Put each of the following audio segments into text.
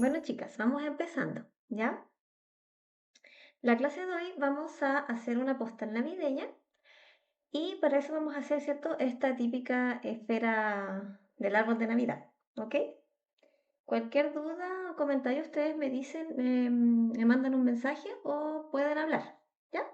Bueno, chicas, vamos empezando, ¿ya? La clase de hoy vamos a hacer una postal navideña y para eso vamos a hacer, ¿cierto? Esta típica esfera del árbol de Navidad, ¿ok? Cualquier duda o comentario ustedes me dicen, me mandan un mensaje o pueden hablar, ¿ya?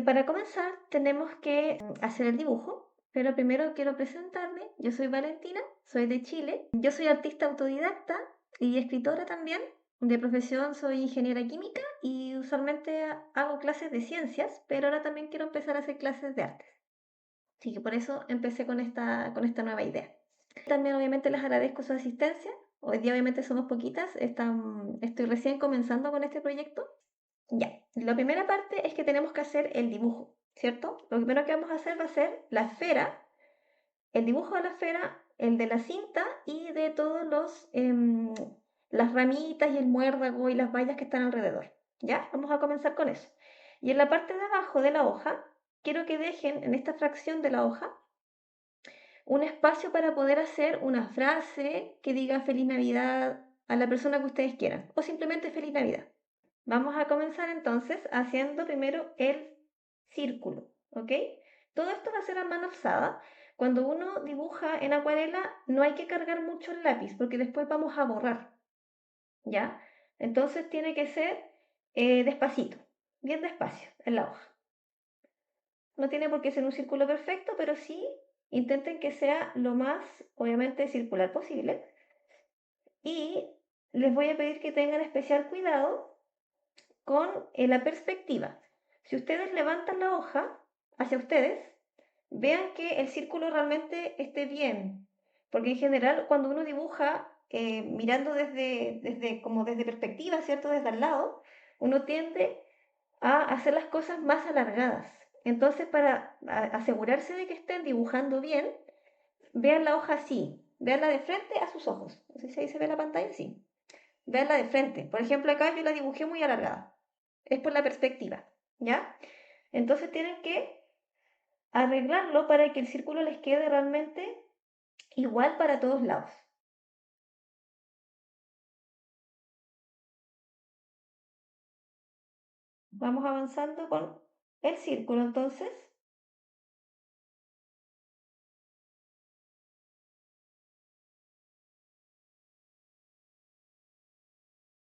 Para comenzar tenemos que hacer el dibujo, pero primero quiero presentarme. Yo soy Valentina, soy de Chile. Yo soy artista autodidacta y escritora también. De profesión soy ingeniera química y usualmente hago clases de ciencias, pero ahora también quiero empezar a hacer clases de artes. Así que por eso empecé con esta nueva idea. También obviamente les agradezco su asistencia. Hoy día obviamente somos poquitas, estoy recién comenzando con este proyecto. Ya, la primera parte es que tenemos que hacer el dibujo, ¿cierto? Lo primero que vamos a hacer va a ser la esfera, el dibujo de la esfera, el de la cinta y de todos las ramitas y el muérdago y las bayas que están alrededor. ¿Ya? Vamos a comenzar con eso. Y en la parte de abajo de la hoja, quiero que dejen en esta fracción de la hoja un espacio para poder hacer una frase que diga Feliz Navidad a la persona que ustedes quieran o simplemente Feliz Navidad. Vamos a comenzar entonces haciendo primero el círculo, ¿ok? Todo esto va a ser a mano alzada. Cuando uno dibuja en acuarela no hay que cargar mucho el lápiz porque después vamos a borrar, ¿ya? Entonces tiene que ser despacito, bien despacio en la hoja. No tiene por qué ser un círculo perfecto, pero sí intenten que sea lo más, obviamente, circular posible. Y les voy a pedir que tengan especial cuidado con la perspectiva. Si ustedes levantan la hoja hacia ustedes, vean que el círculo realmente esté bien, porque en general cuando uno dibuja mirando desde perspectiva, ¿cierto? Desde al lado, uno tiende a hacer las cosas más alargadas. Entonces, para asegurarse de que estén dibujando bien, vean la hoja así, veanla de frente a sus ojos. No sé si ahí se ve la pantalla, sí. Veanla de frente. Por ejemplo, acá yo la dibujé muy alargada. Es por la perspectiva, ¿ya? Entonces tienen que arreglarlo para que el círculo les quede realmente igual para todos lados. Vamos avanzando con el círculo, entonces.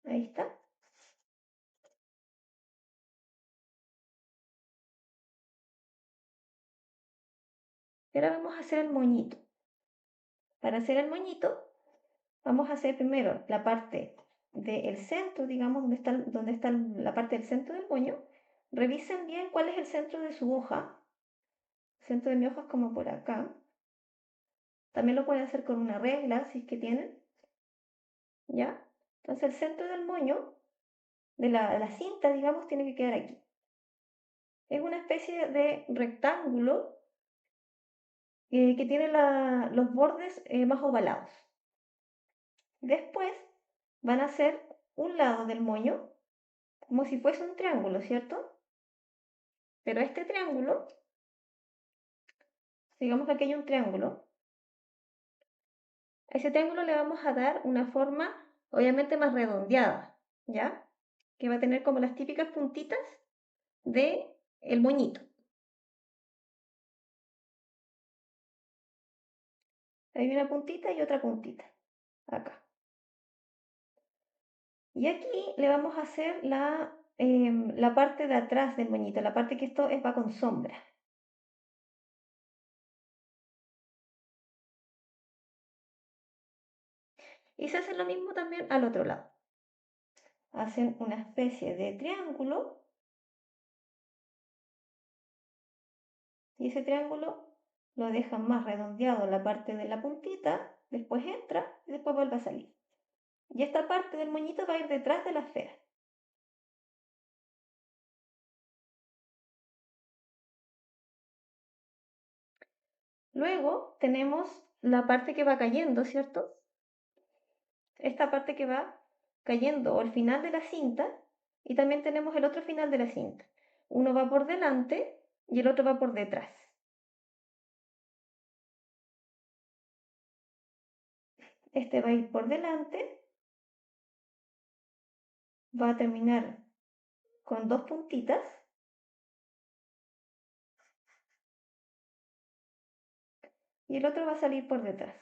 Ahí está. Ahora vamos a hacer el moñito. Para hacer el moñito, vamos a hacer primero la parte del centro, digamos, donde está la parte del centro del moño. Revisen bien cuál es el centro de su hoja. El centro de mi hoja es como por acá. También lo pueden hacer con una regla, si es que tienen, ¿ya? Entonces el centro del moño, de la cinta, digamos, tiene que quedar aquí. Es una especie de rectángulo que tiene los bordes más ovalados. Después van a hacer un lado del moño como si fuese un triángulo, ¿cierto? Pero este triángulo, digamos que aquí hay un triángulo, a ese triángulo le vamos a dar una forma obviamente más redondeada, ¿ya? Que va a tener como las típicas puntitas de el moñito. Hay una puntita y otra puntita, acá. Y aquí le vamos a hacer la parte de atrás del moñito, la parte que esto va con sombra. Y se hace lo mismo también al otro lado. Hacen una especie de triángulo y ese triángulo lo dejan más redondeado en la parte de la puntita, después entra y después vuelve a salir. Y esta parte del moñito va a ir detrás de la esfera. Luego tenemos la parte que va cayendo, ¿cierto? Esta parte que va cayendo o el final de la cinta y también tenemos el otro final de la cinta. Uno va por delante y el otro va por detrás. Este va a ir por delante, va a terminar con dos puntitas y el otro va a salir por detrás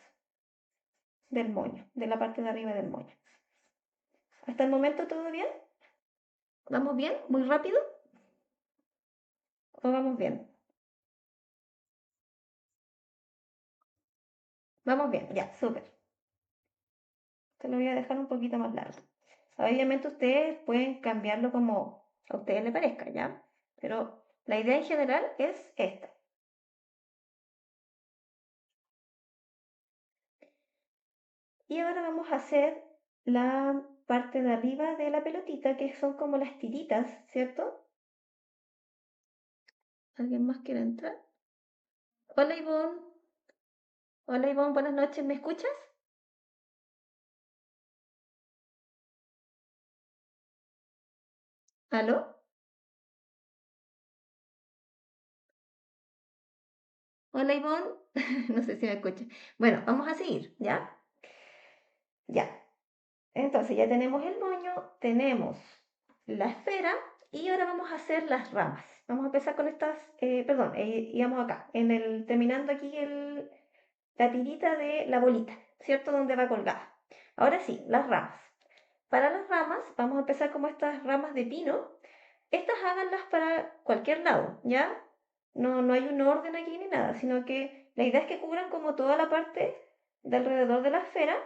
del moño, de la parte de arriba del moño. ¿Hasta el momento todo bien? ¿Vamos bien? ¿Muy rápido? ¿O vamos bien? Vamos bien, ya, súper. Te lo voy a dejar un poquito más largo. Obviamente ustedes pueden cambiarlo como a ustedes les parezca, ¿ya? Pero la idea en general es esta. Y ahora vamos a hacer la parte de arriba de la pelotita, que son como las tiritas, ¿cierto? ¿Alguien más quiere entrar? Hola Ivonne. Hola Ivonne, buenas noches, ¿me escuchas? ¿Aló? Hola Ivonne. No sé si me escuchas. Bueno, vamos a seguir, ¿ya? Ya. Entonces ya tenemos el moño, tenemos la esfera y ahora vamos a hacer las ramas. Vamos a empezar con estas, perdón, íbamos acá, terminando aquí la tirita de la bolita, ¿cierto? Donde va colgada. Ahora sí, las ramas. Para las ramas vamos a empezar como estas ramas de pino. Estas háganlas para cualquier lado, ¿ya? No hay un orden aquí ni nada, sino que la idea es que cubran como toda la parte de alrededor de la esfera,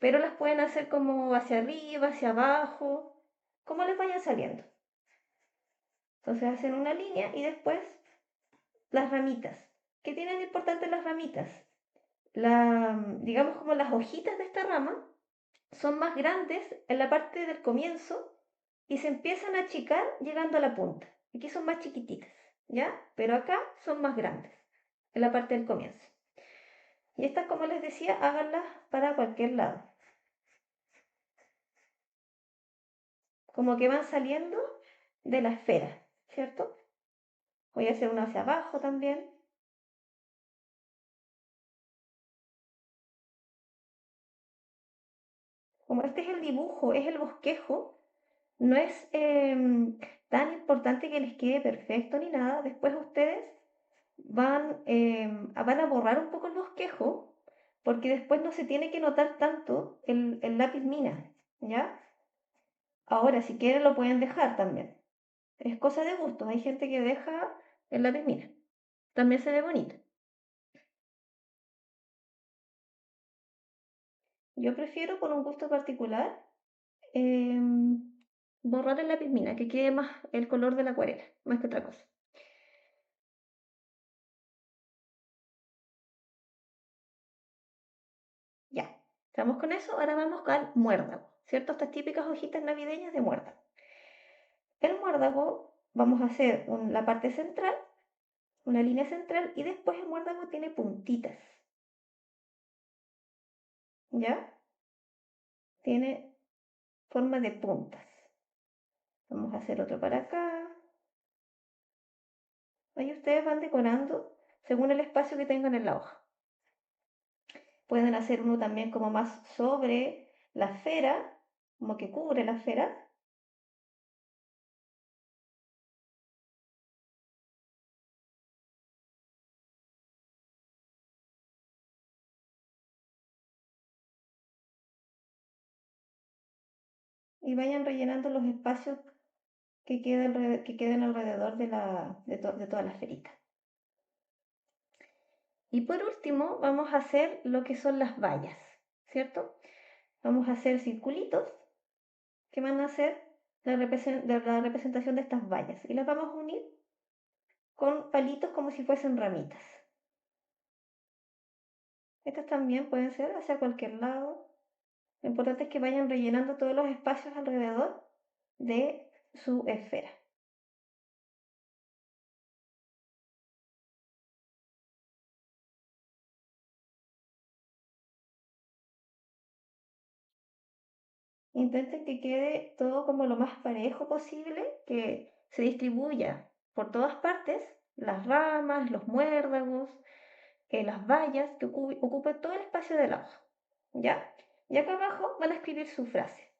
pero las pueden hacer como hacia arriba, hacia abajo, como les vaya saliendo. Entonces hacen una línea y después las ramitas. ¿Qué tienen de importante las ramitas? Digamos como las hojitas de esta rama son más grandes en la parte del comienzo y se empiezan a achicar llegando a la punta. Aquí son más chiquititas, ¿ya? Pero acá son más grandes en la parte del comienzo. Y estas, como les decía, háganlas para cualquier lado. Como que van saliendo de la esfera, ¿cierto? Voy a hacer una hacia abajo también. Como este es el dibujo, es el bosquejo, no es tan importante que les quede perfecto ni nada. Después ustedes van a borrar un poco el bosquejo porque después no se tiene que notar tanto el lápiz mina, ¿ya? Ahora, si quieren lo pueden dejar también. Es cosa de gusto. Hay gente que deja el lápiz mina. También se ve bonito. Yo prefiero, por un gusto particular, borrar el lápiz mina, que quede más el color de la acuarela, más que otra cosa. Ya, estamos con eso. Ahora vamos al muérdago, ¿cierto? Estas típicas hojitas navideñas de muérdago. El muérdago vamos a hacer la parte central, una línea central, y después el muérdago tiene puntitas, ¿ya? Tiene forma de puntas. Vamos a hacer otro para acá. Ahí ustedes van decorando según el espacio que tengan en la hoja. Pueden hacer uno también como más sobre la esfera, como que cubre la esfera. Y vayan rellenando los espacios que queden alrededor de toda la esferita. Y por último, vamos a hacer lo que son las vallas, ¿cierto? Vamos a hacer circulitos que van a ser la representación de estas vallas y las vamos a unir con palitos como si fuesen ramitas. Estas también pueden ser hacia cualquier lado. Lo importante es que vayan rellenando todos los espacios alrededor de su esfera. Intenten que quede todo como lo más parejo posible, que se distribuya por todas partes las ramas, los muérdagos, las vallas, que ocupen todo el espacio de la hoja. ¿ya? Y acá abajo van a escribir su frase.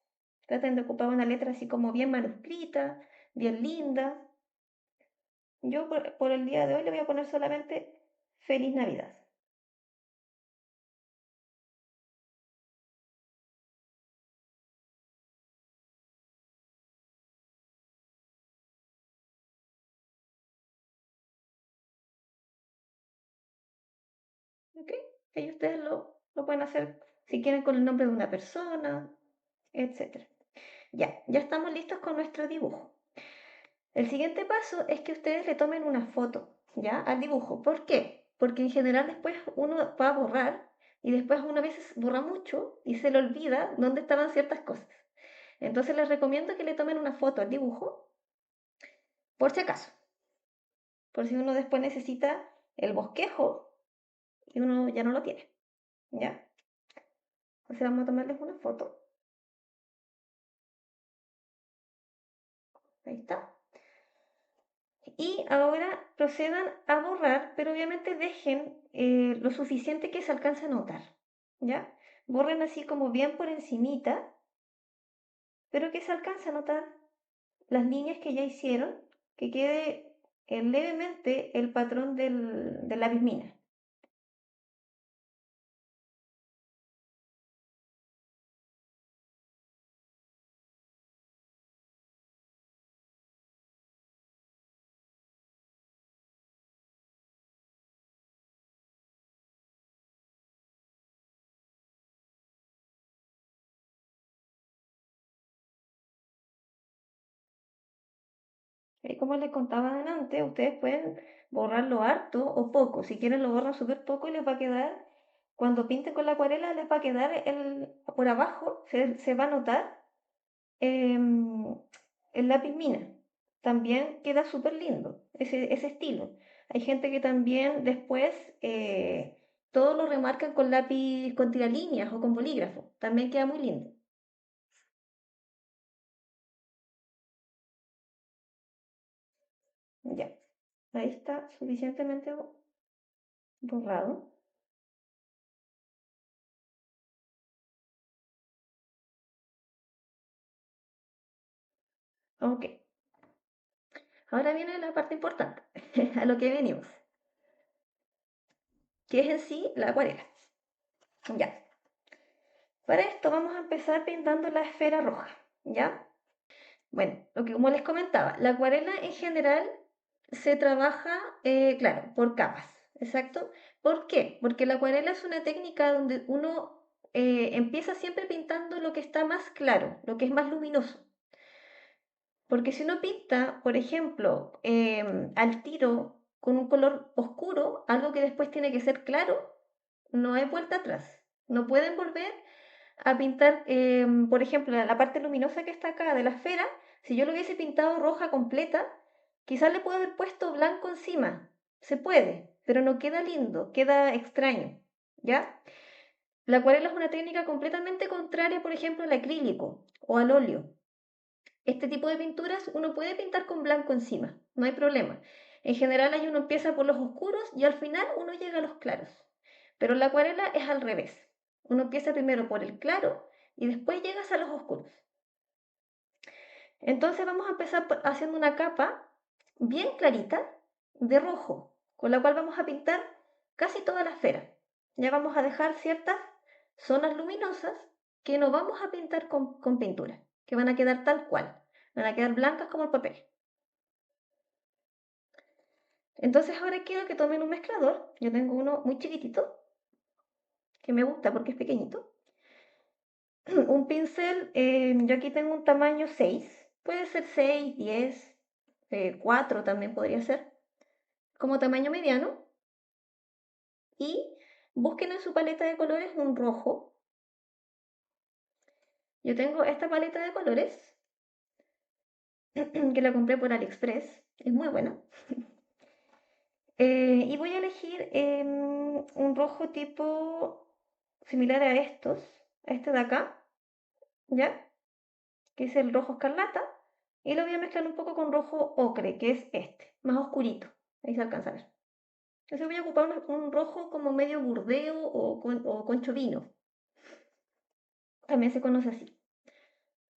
Traten de ocupar una letra así como bien manuscrita, bien linda. Yo por el día de hoy le voy a poner solamente Feliz Navidad. ¿Ok? Ahí ustedes lo pueden hacer si quieren con el nombre de una persona, etc. Ya estamos listos con nuestro dibujo. El siguiente paso es que ustedes le tomen una foto, ¿ya? Al dibujo. ¿Por qué? Porque en general después uno va a borrar y después uno a veces borra mucho y se le olvida dónde estaban ciertas cosas. Entonces les recomiendo que le tomen una foto al dibujo, por si acaso, por si uno después necesita el bosquejo y uno ya no lo tiene, ¿ya? Entonces vamos a tomarles una foto. Ahí está. Y ahora procedan a borrar, pero obviamente dejen lo suficiente que se alcance a notar, ¿ya? Borren así como bien por encimita, pero que se alcance a notar las líneas que ya hicieron, que quede levemente el patrón del lápiz mina. Como les contaba antes, ustedes pueden borrarlo harto o poco. Si quieren lo borran súper poco y les va a quedar, cuando pinten con la acuarela, les va a quedar por abajo, se va a notar em, el lápiz mina. También queda súper lindo ese estilo. Hay gente que también después todo lo remarcan con lápiz, con tiralíneas o con bolígrafo. También queda muy lindo. Ya, ahí está suficientemente borrado. Ok, ahora viene la parte importante, a lo que venimos, que es en sí la acuarela. Ya, para esto vamos a empezar pintando la esfera roja, ¿ya? Bueno, lo que como les comentaba, la acuarela en general se trabaja, claro, por capas, exacto. ¿Por qué? Porque la acuarela es una técnica donde uno empieza siempre pintando lo que está más claro, lo que es más luminoso. Porque si uno pinta, por ejemplo, al tiro con un color oscuro, algo que después tiene que ser claro, no hay vuelta atrás. No pueden volver a pintar, por ejemplo, la parte luminosa que está acá de la esfera. Si yo lo hubiese pintado roja completa, quizás le puedo haber puesto blanco encima. Se puede, pero no queda lindo, queda extraño. ¿Ya? La acuarela es una técnica completamente contraria, por ejemplo, al acrílico o al óleo. Este tipo de pinturas uno puede pintar con blanco encima, no hay problema. En general ahí uno empieza por los oscuros y al final uno llega a los claros. Pero la acuarela es al revés. Uno empieza primero por el claro y después llegas a los oscuros. Entonces vamos a empezar haciendo una capa bien clarita de rojo, con la cual vamos a pintar casi toda la esfera. Ya vamos a dejar ciertas zonas luminosas que no vamos a pintar con pintura, que van a quedar tal cual, van a quedar blancas como el papel. Entonces ahora quiero que tomen un mezclador, yo tengo uno muy chiquitito, que me gusta porque es pequeñito, un pincel, yo aquí tengo un tamaño 6, puede ser 6, 10, 4 también podría ser, como tamaño mediano, y busquen en su paleta de colores un rojo. Yo tengo esta paleta de colores, que la compré por AliExpress, es muy buena. Y voy a elegir un rojo tipo similar a estos, a este de acá, ¿ya? Que es el rojo escarlata, y lo voy a mezclar un poco con rojo ocre, que es este, más oscurito. Ahí se alcanza a ver. Entonces voy a ocupar un rojo como medio burdeo o concho vino. también se conoce así.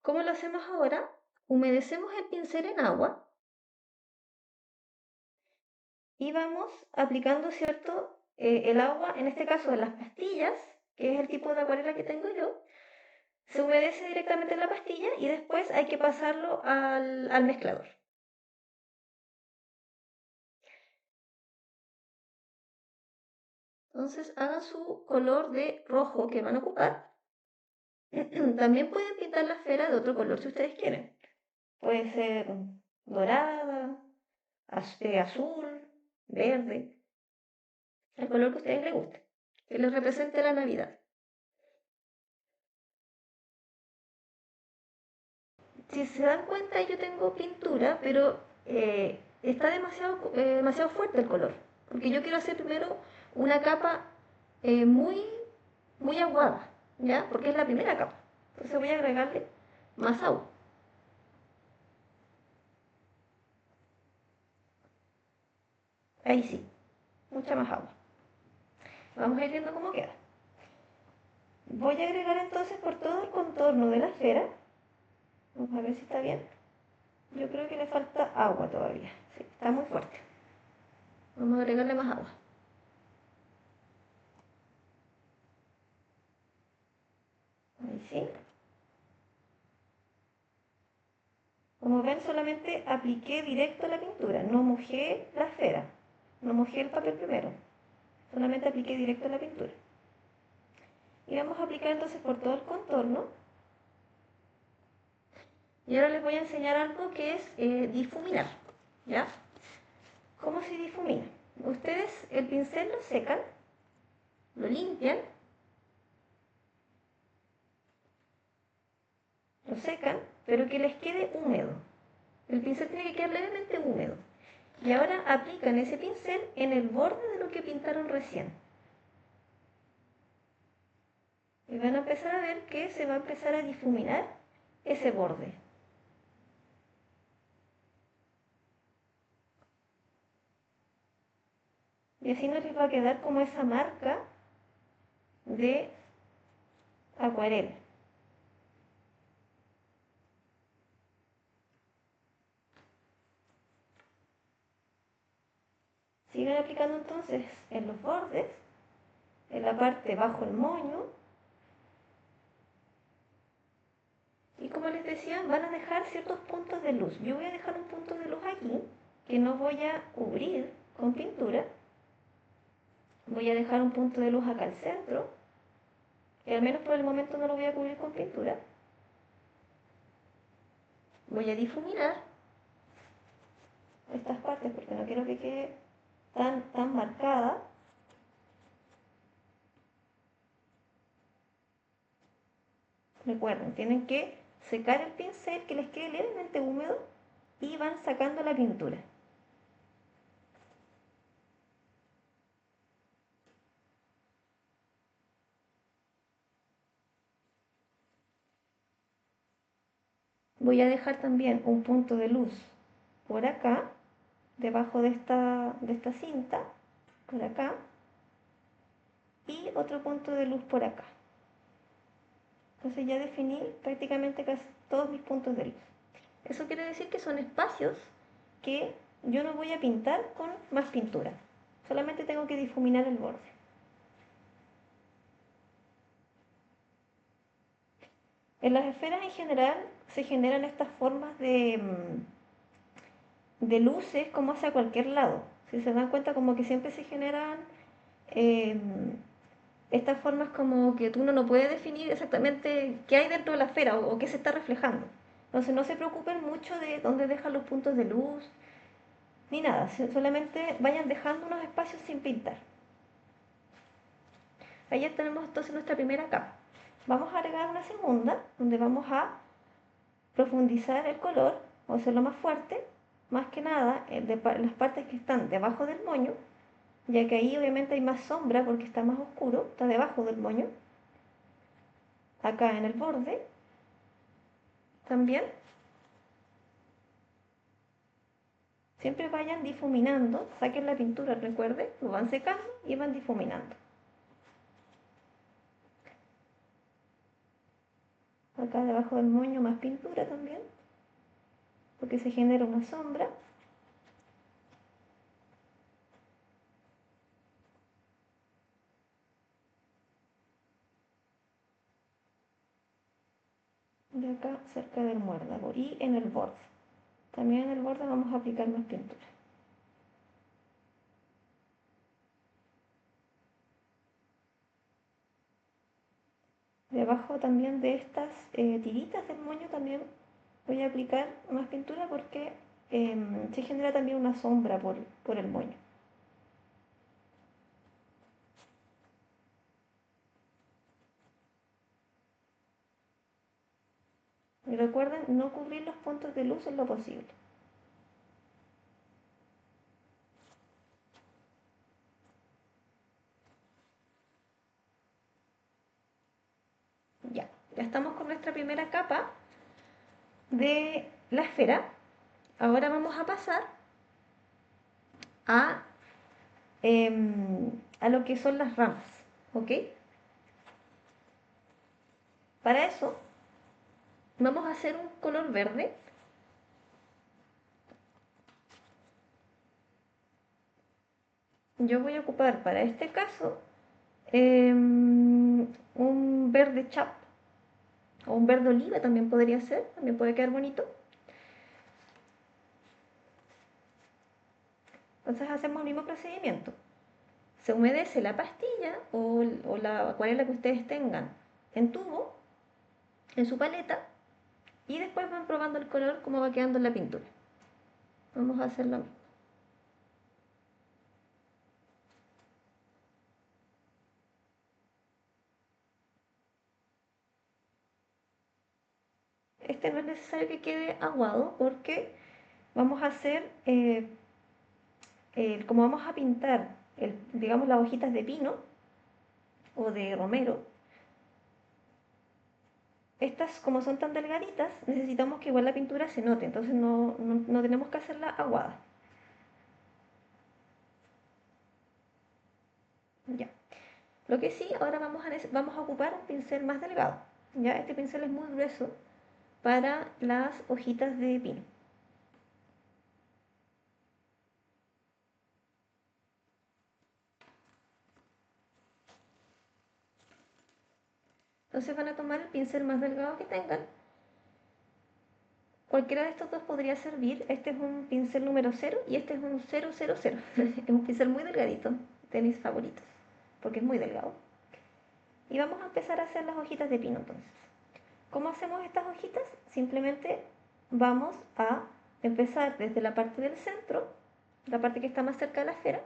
¿Cómo lo hacemos ahora? Humedecemos el pincel en agua y vamos aplicando, ¿cierto? El agua, en este caso de las pastillas, que es el tipo de acuarela que tengo yo, se humedece directamente en la pastilla y después hay que pasarlo al mezclador. Entonces hagan su color de rojo que van a ocupar. También pueden pintar la esfera de otro color si ustedes quieren. Puede ser dorada, azul, verde, el color que a ustedes les guste, que les represente la Navidad. Si se dan cuenta, yo tengo pintura, pero está demasiado fuerte el color, porque yo quiero hacer primero una capa muy, muy aguada, ¿ya? Porque es la primera capa. Entonces voy a agregarle más agua. Ahí sí, mucha más agua. Vamos a ir viendo cómo queda. Voy a agregar entonces por todo el contorno de la esfera. Vamos a ver si está bien. Yo creo que le falta agua todavía. Sí, está muy fuerte. Vamos a agregarle más agua. Ahí sí. Como ven, solamente apliqué directo la pintura. No mojé la esfera. No mojé el papel primero. Solamente apliqué directo la pintura. Y vamos a aplicar entonces por todo el contorno. Y ahora les voy a enseñar algo que es difuminar. ¿Ya? ¿Cómo se difumina? Ustedes el pincel lo secan, lo limpian, lo secan, pero que les quede húmedo. El pincel tiene que quedar levemente húmedo. Y ahora aplican ese pincel en el borde de lo que pintaron recién. Y van a empezar a ver que se va a empezar a difuminar ese borde. Y así no les va a quedar como esa marca de acuarela. Sigan aplicando entonces en los bordes, en la parte bajo el moño. Y como les decía, van a dejar ciertos puntos de luz. Yo voy a dejar un punto de luz aquí, que no voy a cubrir con pintura. Voy a dejar un punto de luz acá al centro, que al menos por el momento no lo voy a cubrir con pintura. Voy a difuminar estas partes porque no quiero que quede tan marcada. Recuerden, tienen que secar el pincel que les quede levemente húmedo y van sacando la pintura. Voy a dejar también un punto de luz por acá, debajo de esta cinta, por acá, y otro punto de luz por acá. Entonces ya definí prácticamente casi todos mis puntos de luz. Eso quiere decir que son espacios que yo no voy a pintar con más pintura. Solamente tengo que difuminar el borde. En las esferas en general se generan estas formas de luces como hacia cualquier lado. Si se dan cuenta, como que siempre se generan eh, estas formas como que uno no puede definir exactamente qué hay dentro de la esfera o qué se está reflejando. Entonces no se preocupen mucho de dónde dejan los puntos de luz ni nada, solamente vayan dejando unos espacios sin pintar. Ahí ya tenemos entonces nuestra primera capa. Vamos a agregar una segunda donde vamos a profundizar el color o hacerlo más fuerte, más que nada las partes que están debajo del moño, ya que ahí obviamente hay más sombra porque está más oscuro, está debajo del moño. Acá en el borde también. Siempre vayan difuminando, saquen la pintura, recuerden, lo van secando y van difuminando. acá debajo del moño más pintura también, porque se genera una sombra. De acá cerca del muérdago y en el borde. También en el borde vamos a aplicar más pintura. Debajo también de estas tiritas del moño también voy a aplicar más pintura porque se genera también una sombra por el moño. Y recuerden no cubrir los puntos de luz en lo posible. Ya estamos con nuestra primera capa de la esfera. Ahora vamos a pasar a, a lo que son las ramas, ¿ok? Para eso vamos a hacer un color verde. Yo voy a ocupar para este caso un verde chap o un verde oliva también podría ser, también puede quedar bonito. Entonces hacemos el mismo procedimiento. Se humedece la pastilla o la acuarela que ustedes tengan en tubo, en su paleta, y después van probando el color como va quedando en la pintura. Vamos a hacer lo mismo. Este no es necesario que quede aguado porque vamos a hacer, como vamos a pintar, digamos, las hojitas de pino o de romero, estas como son tan delgaditas, necesitamos que igual la pintura se note, entonces no tenemos que hacerla aguada. Ya. Lo que sí, ahora vamos a ocupar un pincel más delgado. Ya, este pincel es muy grueso para las hojitas de pino. Entonces van a tomar el pincel más delgado que tengan. Cualquiera de estos dos podría servir. Este es un pincel número 0 y este es un 000. Es un pincel muy delgadito, de mis favoritos, porque es muy delgado. Y vamos a empezar a hacer las hojitas de pino entonces. ¿Cómo hacemos estas hojitas? Simplemente vamos a empezar desde la parte del centro, la parte que está más cerca de la esfera,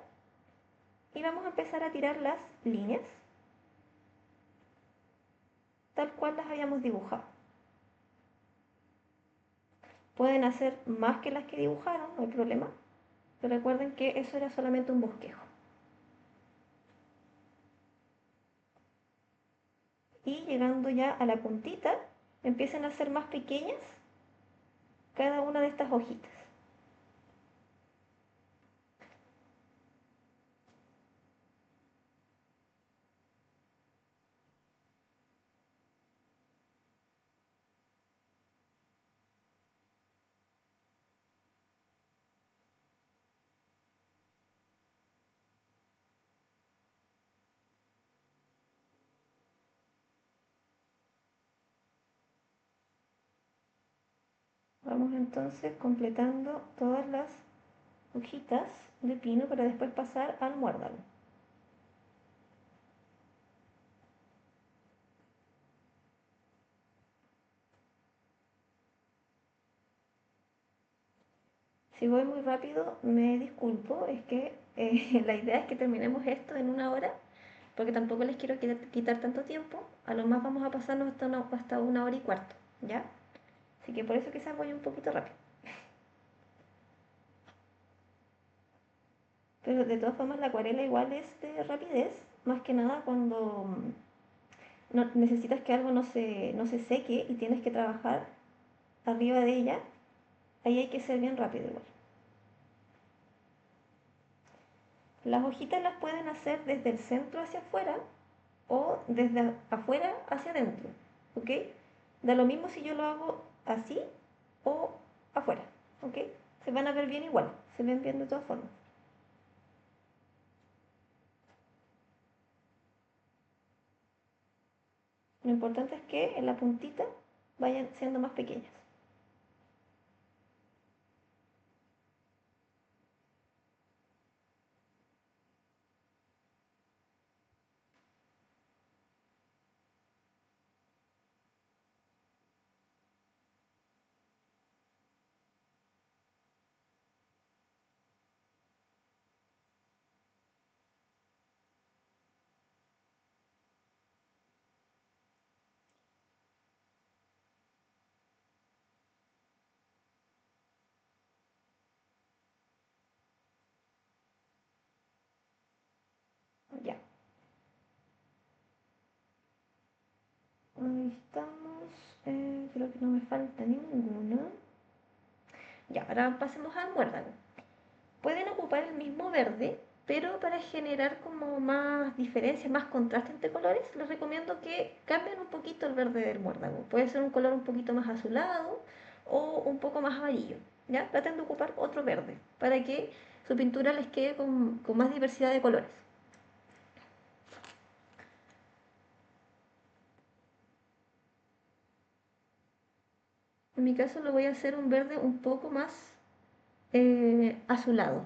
y vamos a empezar a tirar las líneas tal cual las habíamos dibujado. Pueden hacer más que las que dibujaron, no hay problema, pero recuerden que eso era solamente un bosquejo. Y llegando ya a la puntita, empiecen a hacer más pequeñas cada una de estas hojitas. Vamos entonces completando todas las hojitas de pino para después pasar al muérdago. Si voy muy rápido, me disculpo, es que la idea es que terminemos esto en una hora, porque tampoco les quiero quitar tanto tiempo, a lo más vamos a pasarnos hasta una hora y cuarto, ¿ya? Así que por eso quizás voy un poquito rápido. Pero de todas formas la acuarela igual es de rapidez, más que nada cuando no, necesitas que algo no se seque y tienes que trabajar arriba de ella, ahí hay que ser bien rápido igual. Las hojitas las pueden hacer desde el centro hacia afuera o desde afuera hacia adentro, ¿ok? Da lo mismo si yo lo hago así o afuera, ¿ok? Se van a ver bien igual, se ven bien de todas formas. Lo importante es que en la puntita vayan siendo más pequeñas. Ya, ahí estamos. Creo que no me falta ninguna. Ya, ahora pasemos al muérdago. Pueden ocupar el mismo verde, pero para generar como más diferencia, más contraste entre colores, les recomiendo que cambien un poquito el verde del muérdago. Puede ser un color un poquito más azulado o un poco más amarillo. ¿Ya? Traten de ocupar otro verde para que su pintura les quede con más diversidad de colores. En mi caso lo voy a hacer un verde un poco más azulado.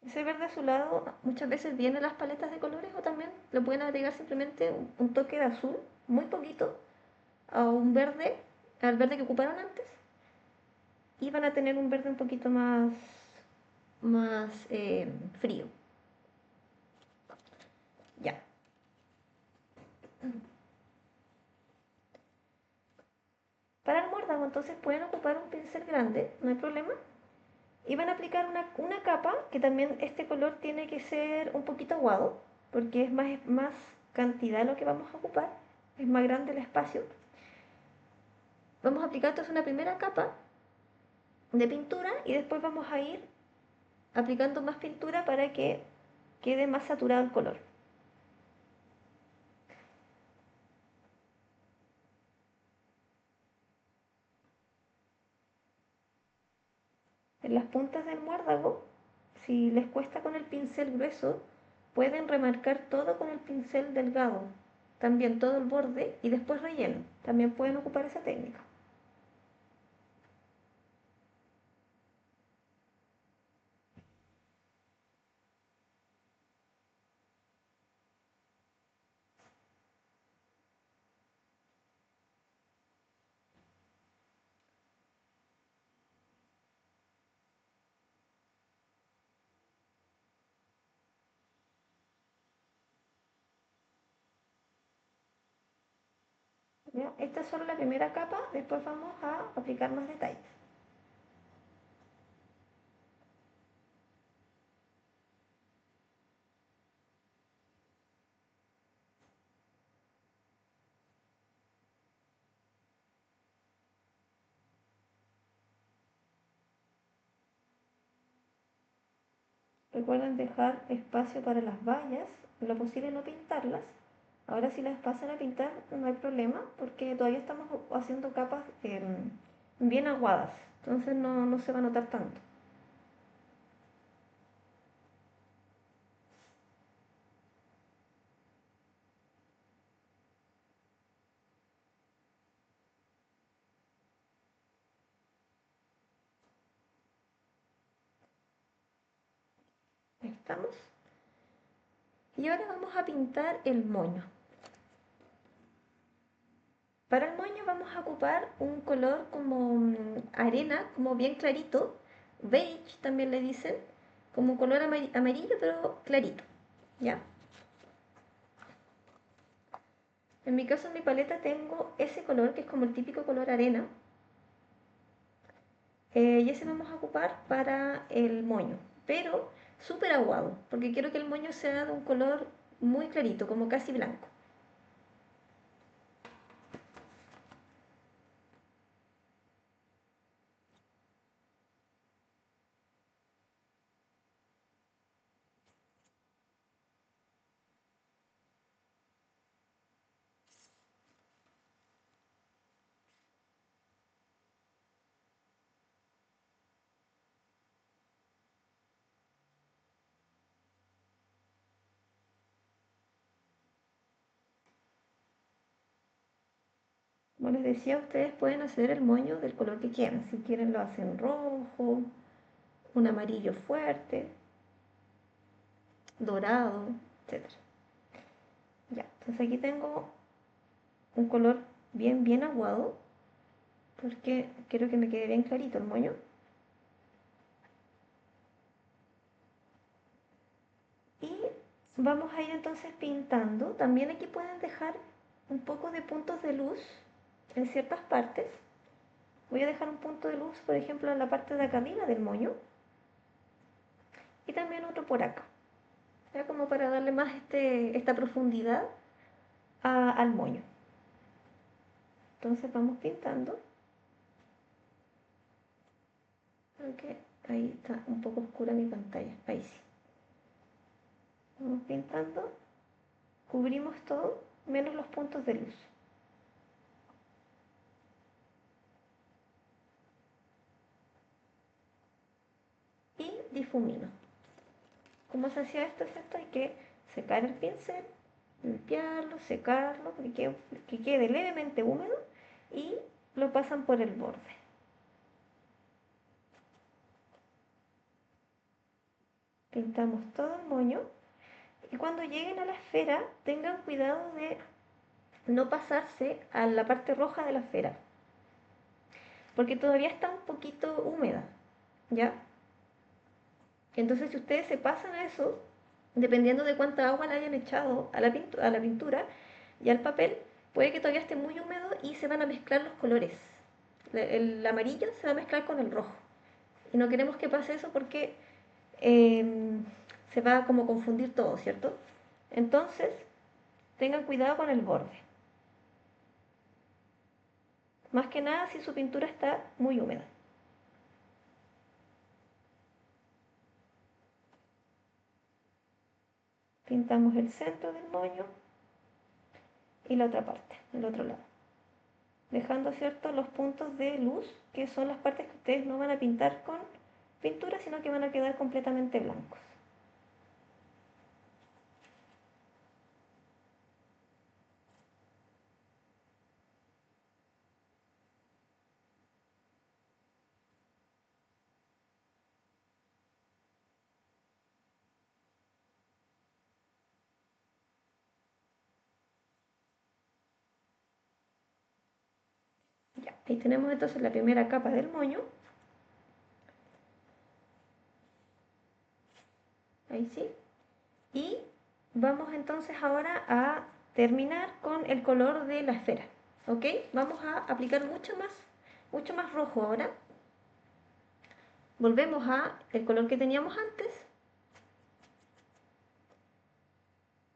Ese verde azulado muchas veces viene en las paletas de colores o también le pueden agregar simplemente un toque de azul, muy poquito, a un verde, al verde que ocuparon antes, y van a tener un verde un poquito más frío. Ya. Para el muérdago entonces pueden ocupar un pincel grande, no hay problema, y van a aplicar una capa que también este color tiene que ser un poquito aguado, porque es más cantidad lo que vamos a ocupar, es más grande el espacio. Vamos a aplicar entonces una primera capa de pintura y después vamos a ir aplicando más pintura para que quede más saturado el color. En las puntas del muérdago, si les cuesta con el pincel grueso, pueden remarcar todo con el pincel delgado, también todo el borde y después relleno. También pueden ocupar esa técnica. ¿Ya? Esta es solo la primera capa, después vamos a aplicar más detalles. Recuerden dejar espacio para las vallas, en lo posible no pintarlas. Ahora si las pasan a pintar no hay problema porque todavía estamos haciendo capas bien aguadas, entonces no se va a notar tanto. ¿Estamos? Y ahora vamos a pintar el moño. Para el moño vamos a ocupar un color como arena, como bien clarito, beige también le dicen, como un color amarillo pero clarito, ¿ya? En mi caso en mi paleta tengo ese color que es como el típico color arena, y ese vamos a ocupar para el moño, pero súper aguado, porque quiero que el moño sea de un color muy clarito, como casi blanco. Como les decía, ustedes pueden hacer el moño del color que quieran. Si quieren lo hacen rojo, un amarillo fuerte, dorado, etcétera. Ya, entonces aquí tengo un color bien aguado porque quiero que me quede bien clarito el moño. Y vamos a ir entonces pintando. También aquí pueden dejar un poco de puntos de luz en ciertas partes. Voy a dejar un punto de luz, por ejemplo, en la parte de acá arriba del moño. Y también otro por acá. Ya como para darle más esta profundidad al moño. Entonces vamos pintando. Ok, ahí está un poco oscura mi pantalla. Ahí sí. Vamos pintando. Cubrimos todo, menos los puntos de luz. Y difumino. ¿Cómo se hacía esto? ¿Cierto? Hay que secar el pincel, limpiarlo, secarlo, que quede levemente húmedo y lo pasan por el borde. Pintamos todo el moño y cuando lleguen a la esfera tengan cuidado de no pasarse a la parte roja de la esfera, porque todavía está un poquito húmeda, ¿ya? Entonces si ustedes se pasan a eso, dependiendo de cuánta agua le hayan echado a la pintura y al papel, puede que todavía esté muy húmedo y se van a mezclar los colores. El amarillo se va a mezclar con el rojo. Y no queremos que pase eso porque eh, se va a como confundir todo, ¿cierto? Entonces, tengan cuidado con el borde. Más que nada si su pintura está muy húmeda. Pintamos el centro del moño y la otra parte, el otro lado. Dejando, ¿cierto?, los puntos de luz, que son las partes que ustedes no van a pintar con pintura, sino que van a quedar completamente blancos. Ya, ahí tenemos entonces la primera capa del moño. Ahí sí. Y vamos entonces ahora a terminar con el color de la esfera. ¿Ok? Vamos a aplicar mucho más rojo ahora. Volvemos a el color que teníamos antes.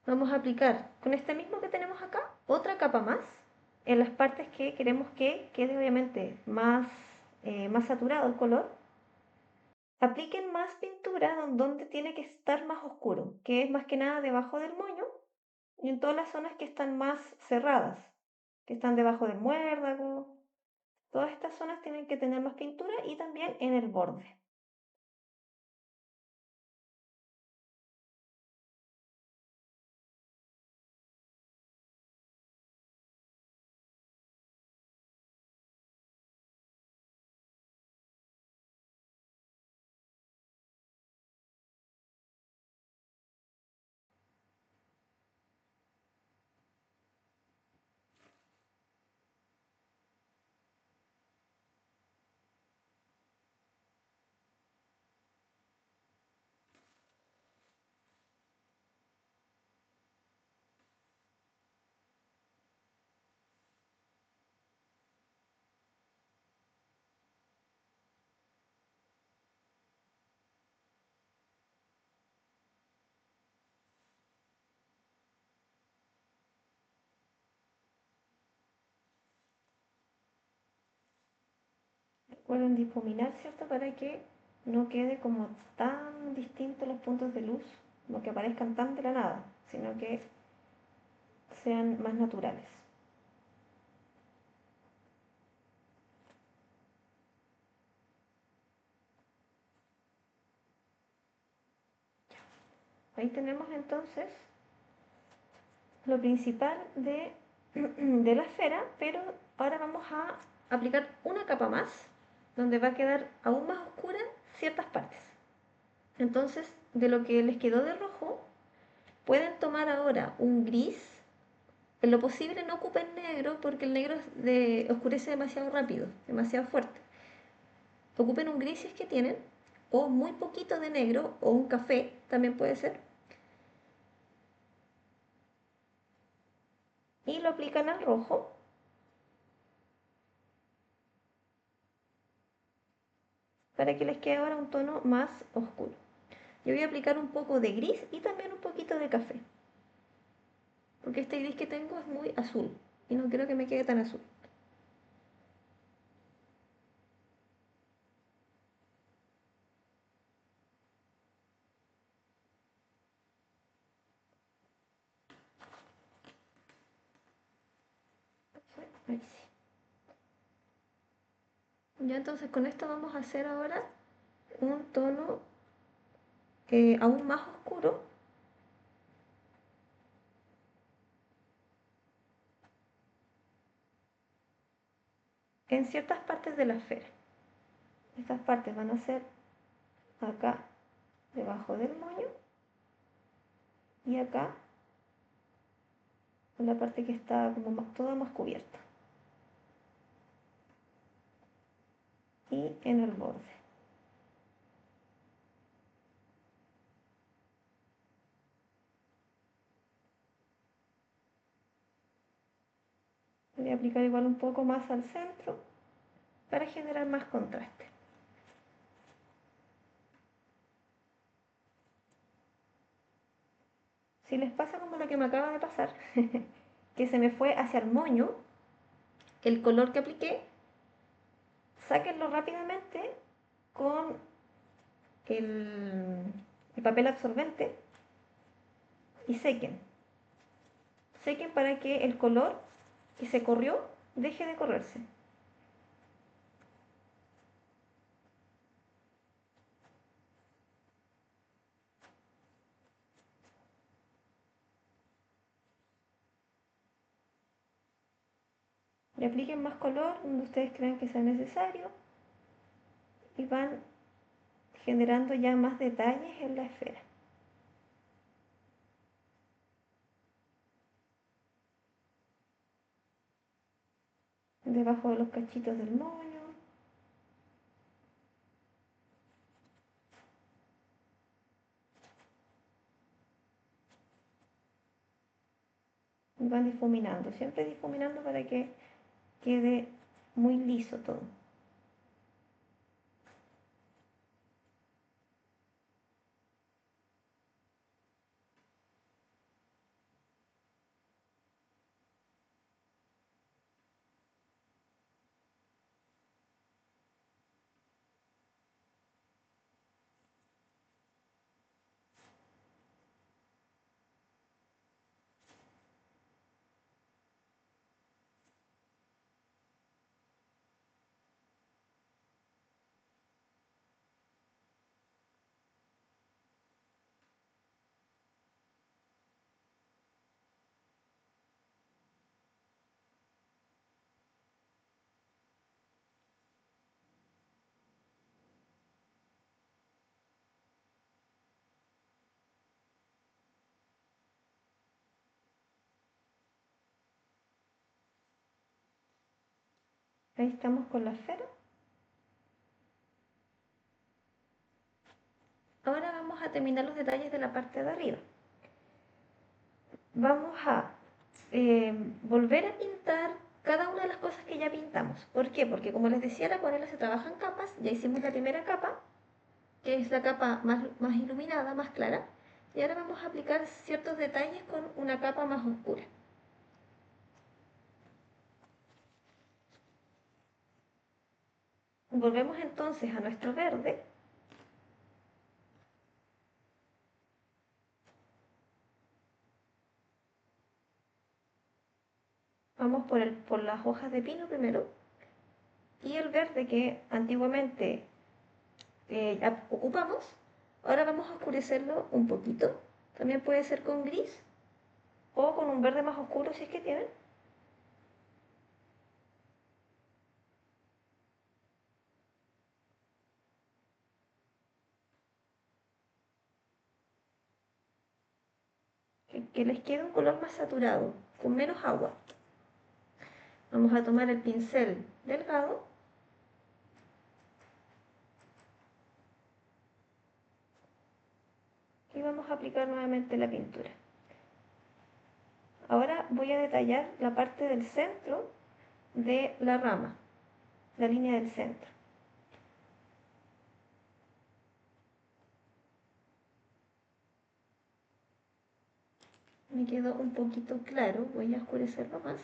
Vamos a aplicar con este mismo que tenemos acá otra capa más en las partes que queremos que quede obviamente más saturado el color. Apliquen más pintura donde tiene que estar más oscuro, que es más que nada debajo del moño y en todas las zonas que están más cerradas, que están debajo del muérdago. Todas estas zonas tienen que tener más pintura y también en el borde. Recuerden difuminar, ¿cierto? Para que no quede como tan distintos los puntos de luz, no que aparezcan tan de la nada, sino que sean más naturales. Ahí tenemos entonces lo principal de la esfera, pero Ahora vamos a aplicar una capa más, donde va a quedar aún más oscura ciertas partes. Entonces, de lo que les quedó de rojo, pueden tomar ahora un gris. En lo posible no ocupen negro porque el negro oscurece demasiado rápido, demasiado fuerte. Ocupen un gris si es que tienen, o muy poquito de negro, o un café, también puede ser. Y lo aplican al rojo para que les quede ahora un tono más oscuro. Yo voy a aplicar un poco de gris y también un poquito de café, porque este gris que tengo es muy azul y no quiero que me quede tan azul. Ahí sí. Ya entonces con esto vamos a hacer ahora un tono aún más oscuro en ciertas partes de la esfera. Estas partes van a ser acá debajo del moño y acá en la parte que está como toda más cubierta y en el borde. Voy a aplicar igual un poco más al centro para generar más contraste. Si les pasa como lo que me acaba de pasar, que se me fue hacia el moño el color que apliqué, sáquenlo rápidamente con el, el papel absorbente y sequen. Sequen para que el color que se corrió deje de correrse. Le apliquen más color donde ustedes crean que sea necesario y van generando ya más detalles en la esfera. Debajo de los cachitos del moño. Y van difuminando, siempre difuminando para que quede muy liso todo. Ahí estamos con la esfera. Ahora vamos a terminar los detalles de la parte de arriba. Vamos a volver a pintar cada una de las cosas que ya pintamos. ¿Por qué? Porque como les decía, la acuarela se trabaja en capas. Ya hicimos la primera capa, que es la capa más iluminada, más clara. Y ahora vamos a aplicar ciertos detalles con una capa más oscura. Volvemos entonces a nuestro verde. Vamos por las hojas de pino primero. Y el verde que antiguamente ya ocupamos, ahora vamos a oscurecerlo un poquito. También puede ser con gris o con un verde más oscuro si es que tienen. que les quede un color más saturado, con menos agua. Vamos a tomar el pincel delgado y vamos a aplicar nuevamente la pintura. Ahora voy a detallar la parte del centro de la rama, la línea del centro. Me quedó un poquito claro, voy a oscurecerlo más.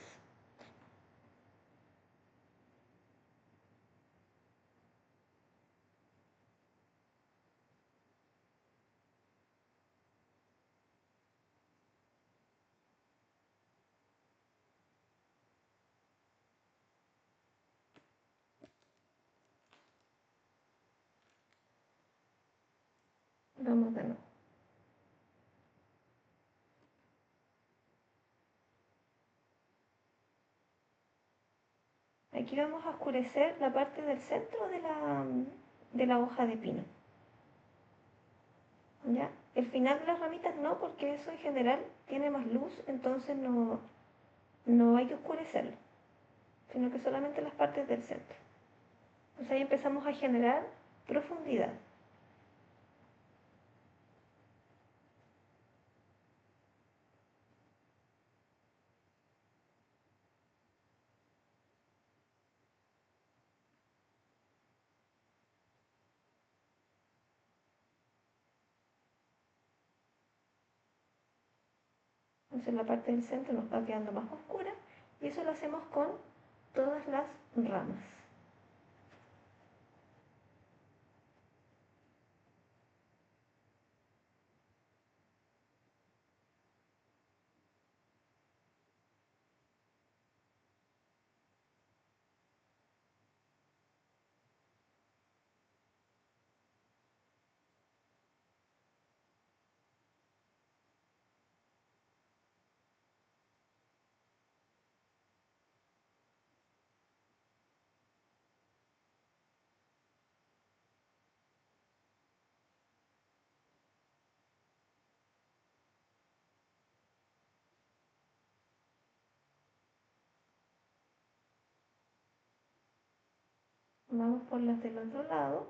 Vamos de nuevo. Aquí vamos a oscurecer la parte del centro de la hoja de pino. ¿Ya? El final de las ramitas no, porque eso en general tiene más luz, entonces no hay que oscurecerlo, sino que solamente las partes del centro. Entonces ahí empezamos a generar profundidad. Entonces la parte del centro nos va quedando más oscura y eso lo hacemos con todas las ramas. Vamos por las del otro lado.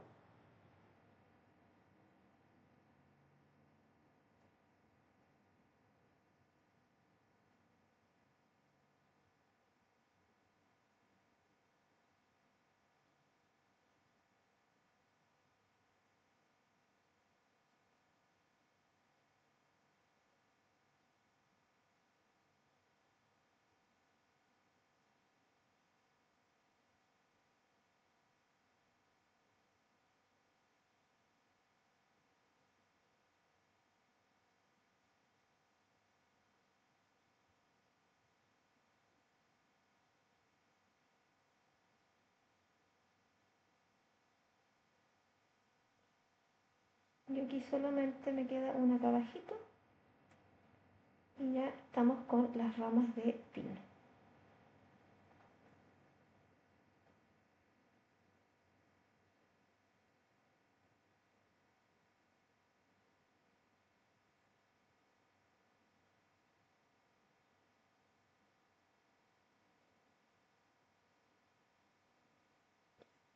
Y aquí solamente me queda una acá abajito y ya estamos con las ramas de pino.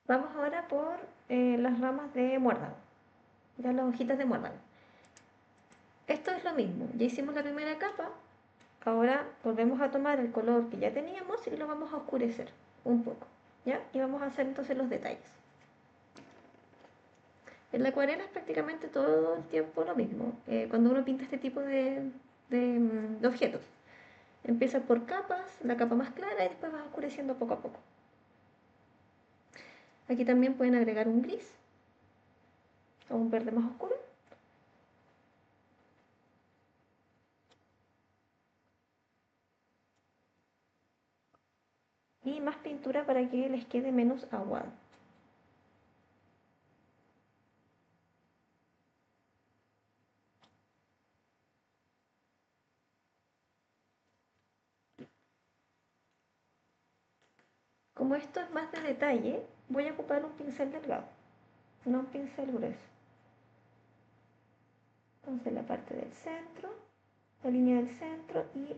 Vamos ahora por las ramas de muérdago, ya las hojitas de muérdago. Esto es lo mismo, ya hicimos la primera capa, ahora volvemos a tomar el color que ya teníamos y lo vamos a oscurecer un poco, ¿ya? Y vamos a hacer entonces los detalles. En la acuarela es prácticamente todo el tiempo lo mismo, cuando uno pinta este tipo de objetos. Empieza por capas, la capa más clara y después vas oscureciendo poco a poco. Aquí también pueden agregar un gris o un verde más oscuro. Y más pintura para que les quede menos aguado. Como esto es más de detalle, voy a ocupar un pincel delgado, no un pincel grueso. Entonces la parte del centro, la línea del centro y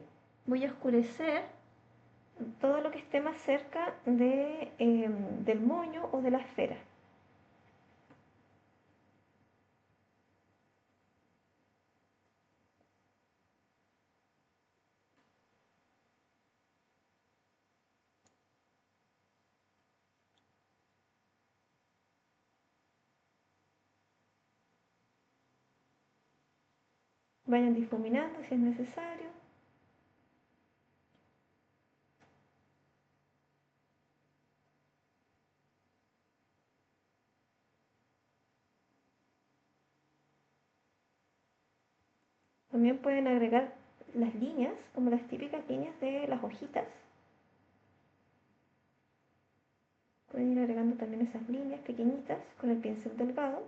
voy a oscurecer todo lo que esté más cerca del moño o de la esfera. Vayan difuminando si es necesario. También pueden agregar las líneas, como las típicas líneas de las hojitas. Pueden ir agregando también esas líneas pequeñitas con el pincel delgado.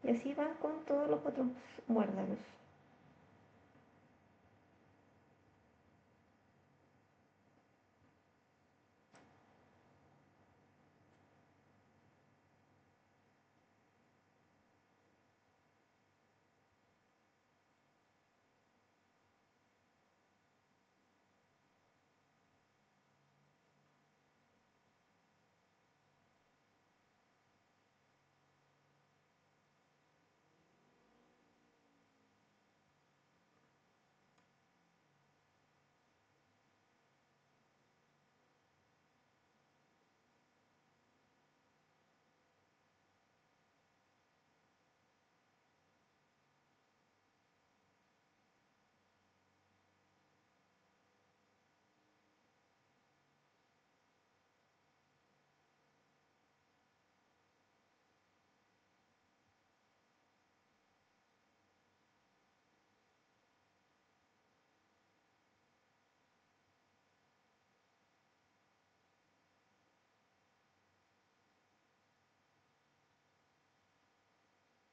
Y así van con todos los otros muérdagos.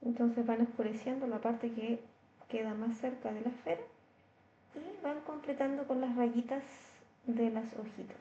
Entonces van oscureciendo la parte que queda más cerca de la esfera y van completando con las rayitas de las hojitas.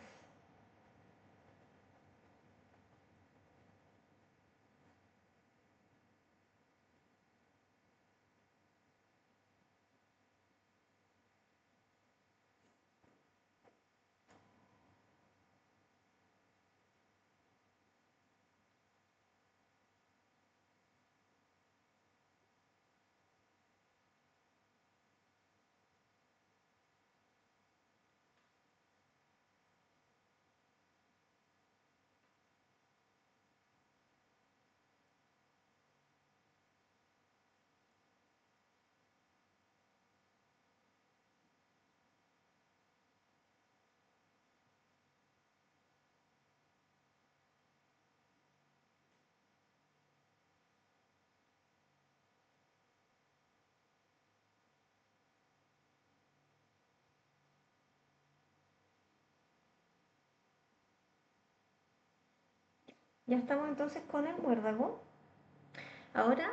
Ya estamos entonces con el muérdago. Ahora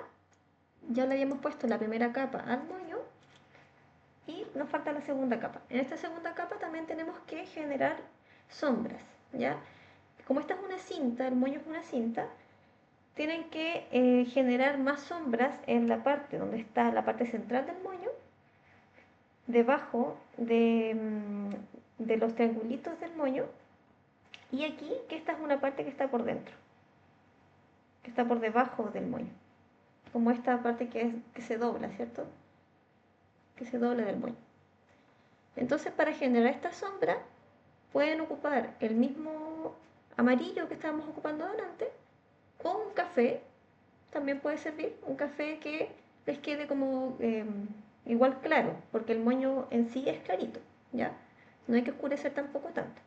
ya le habíamos puesto la primera capa al moño y nos falta la segunda capa. En esta segunda capa también tenemos que generar sombras, ¿ya? Como esta es una cinta, el moño es una cinta, tienen que generar más sombras en la parte donde está la parte central del moño, debajo de los triangulitos del moño, y aquí, que esta es una parte que está por dentro, que está por debajo del moño, como esta parte que se dobla, ¿cierto? Que se dobla del moño. Entonces, para generar esta sombra, pueden ocupar el mismo amarillo que estábamos ocupando delante, o un café, también puede servir, un café que les quede como igual claro, porque el moño en sí es clarito, ¿ya? No hay que oscurecer tampoco tanto.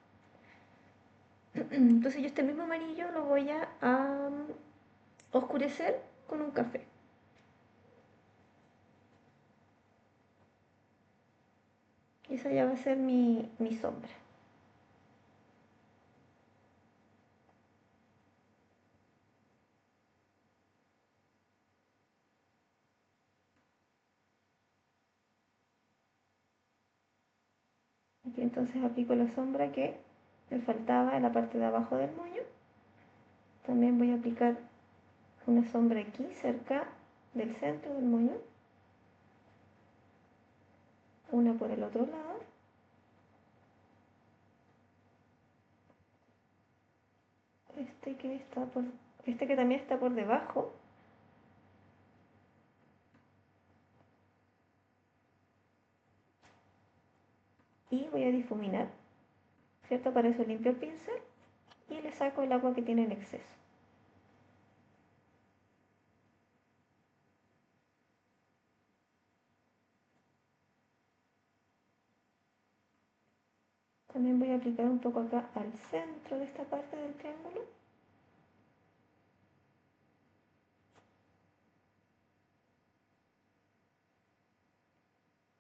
Entonces yo este mismo amarillo lo voy a oscurecer con un café. Y esa ya va a ser mi sombra. Aquí entonces aplico la sombra que me faltaba en la parte de abajo del moño. También voy a aplicar una sombra aquí cerca del centro del moño. una por el otro lado. Este que también está por debajo. Y voy a difuminar, ¿cierto? Para eso limpio el pincel y le saco el agua que tiene en exceso. También voy a aplicar un poco acá al centro de esta parte del triángulo.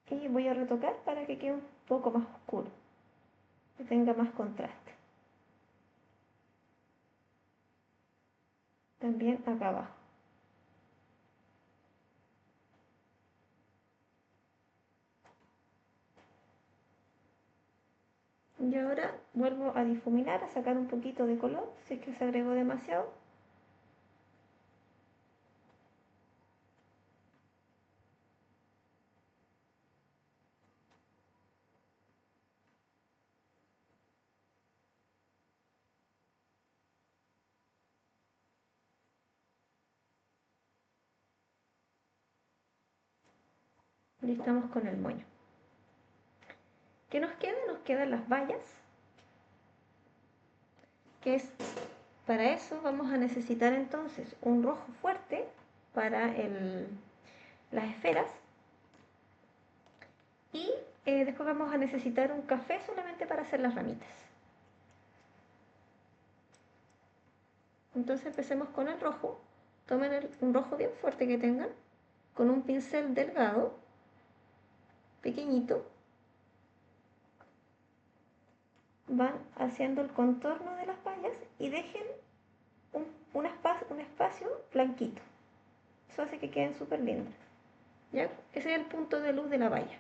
Y voy a retocar para que quede un poco más oscuro, que tenga más contraste. También acá abajo. Y ahora vuelvo a difuminar, a sacar un poquito de color, si es que se agregó demasiado. Y estamos con el moño. ¿Qué nos queda? Nos quedan las bayas, que es, para eso vamos a necesitar entonces un rojo fuerte para las esferas. Y después vamos a necesitar un café solamente para hacer las ramitas. Entonces empecemos con el rojo. Tomen un rojo bien fuerte que tengan, con un pincel delgado, pequeñito, van haciendo el contorno de las vallas y dejen un espacio blanquito. Eso hace que queden súper lindas. ¿Ya? Ese es el punto de luz de la valla.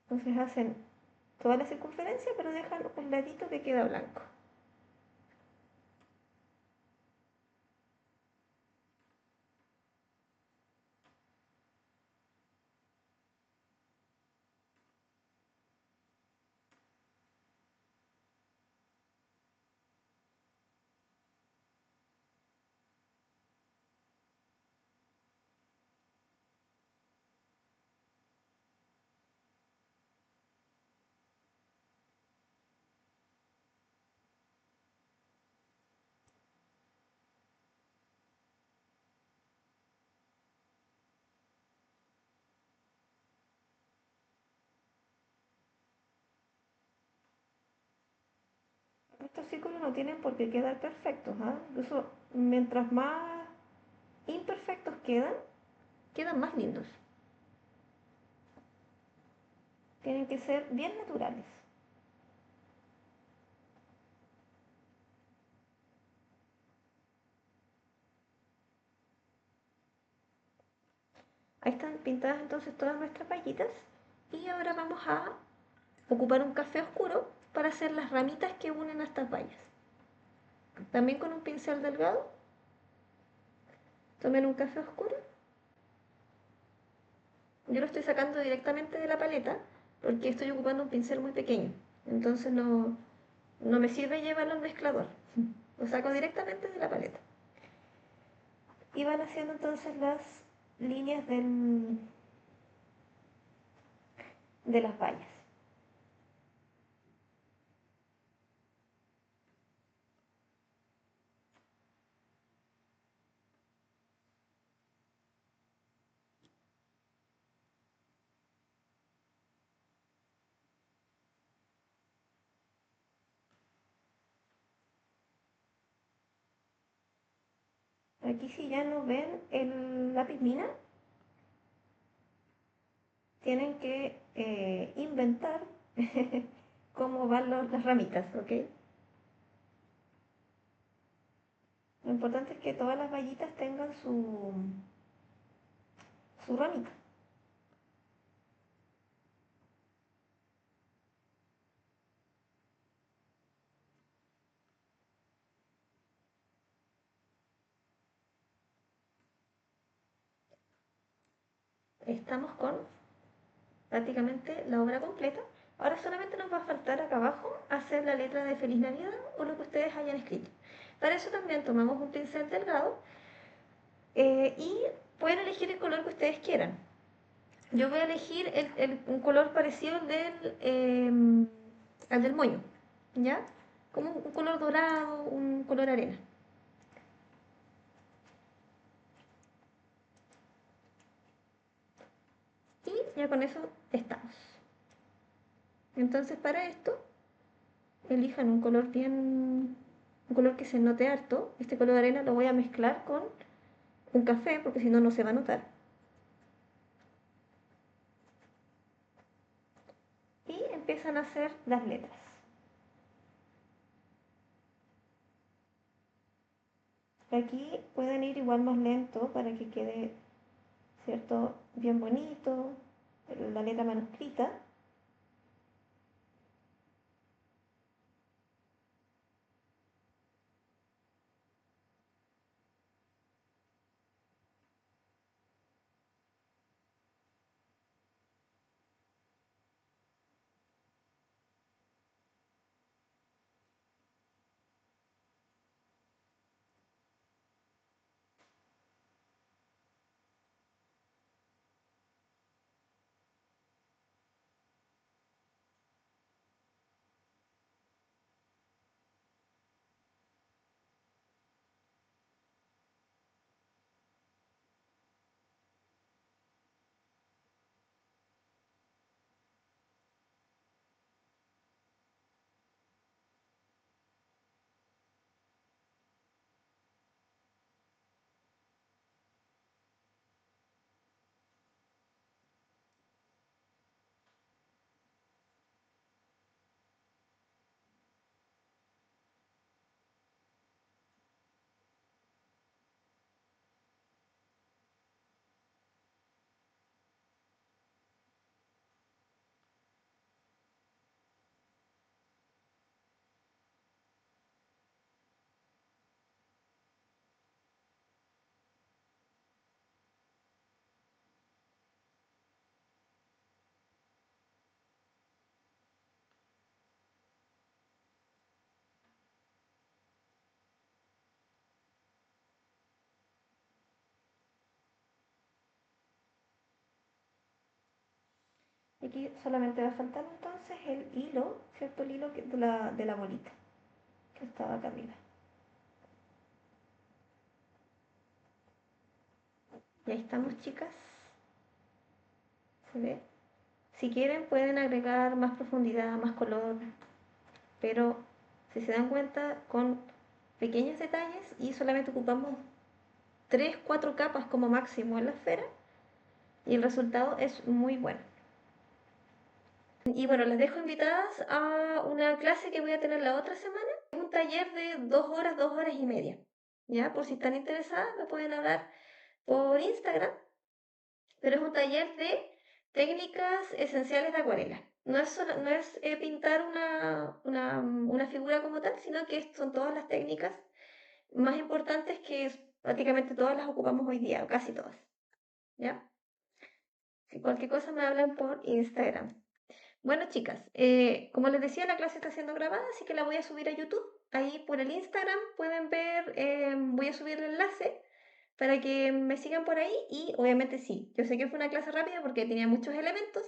Entonces hacen toda la circunferencia, pero dejan un ladito que queda blanco. Estos círculos no tienen por qué quedar perfectos, ¿eh? Incluso mientras más imperfectos quedan más lindos. Tienen que ser bien naturales. Ahí están pintadas entonces todas nuestras vallitas. Y ahora vamos a ocupar un café oscuro para hacer las ramitas que unen a estas vallas. También con un pincel delgado. Tomen un café oscuro. Yo lo estoy sacando directamente de la paleta porque estoy ocupando un pincel muy pequeño. Entonces no me sirve llevarlo al mezclador. Lo saco directamente de la paleta. Y van haciendo entonces las líneas de las vallas. Aquí si ya no ven el lápiz mina, tienen que inventar cómo van las ramitas, ¿ok? Lo importante es que todas las vallitas tengan su ramita. estamos con prácticamente la obra completa. Ahora solamente nos va a faltar acá abajo hacer la letra de Feliz Navidad o lo que ustedes hayan escrito. Para eso también tomamos un pincel delgado y pueden elegir el color que ustedes quieran. Yo voy a elegir un color parecido al del moño, ¿ya? Como un color dorado, un color arena. Y ya con eso estamos. Entonces para esto, elijan un color un color que se note harto. Este color de arena lo voy a mezclar con un café porque si no, no se va a notar. Y empiezan a hacer las letras. Aquí pueden ir igual más lento para que quede, ¿cierto? Bien bonito, la letra manuscrita. Aquí solamente va a faltar entonces el hilo, ¿cierto? El hilo de la bolita que estaba acá arriba. Y ahí estamos, chicas. ¿Se ve? Si quieren pueden agregar más profundidad, más color, pero si se dan cuenta con pequeños detalles y solamente ocupamos 3 4 capas como máximo en la esfera y el resultado es muy bueno. Y bueno, les dejo invitadas a una clase que voy a tener la otra semana. Es un taller de 2 horas y media. ¿Ya? Por si están interesadas, me pueden hablar por Instagram. Pero es un taller de técnicas esenciales de acuarela. No es pintar una figura como tal, sino que son todas las técnicas más importantes que prácticamente todas las ocupamos hoy día, o casi todas. ¿Ya? Si cualquier cosa me hablan por Instagram. Bueno, chicas, como les decía, la clase está siendo grabada, así que la voy a subir a YouTube. Ahí por el Instagram pueden ver, voy a subir el enlace para que me sigan por ahí y obviamente sí, yo sé que fue una clase rápida porque tenía muchos elementos.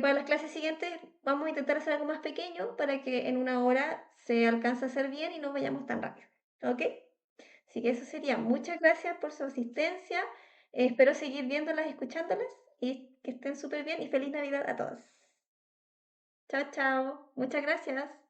Para las clases siguientes vamos a intentar hacer algo más pequeño para que en una hora se alcance a hacer bien y no vayamos tan rápido. ¿Ok? Así que eso sería. Muchas gracias por su asistencia. Espero seguir viéndolas y escuchándolas y que estén súper bien y feliz Navidad a todos. Chao, chao. Muchas gracias.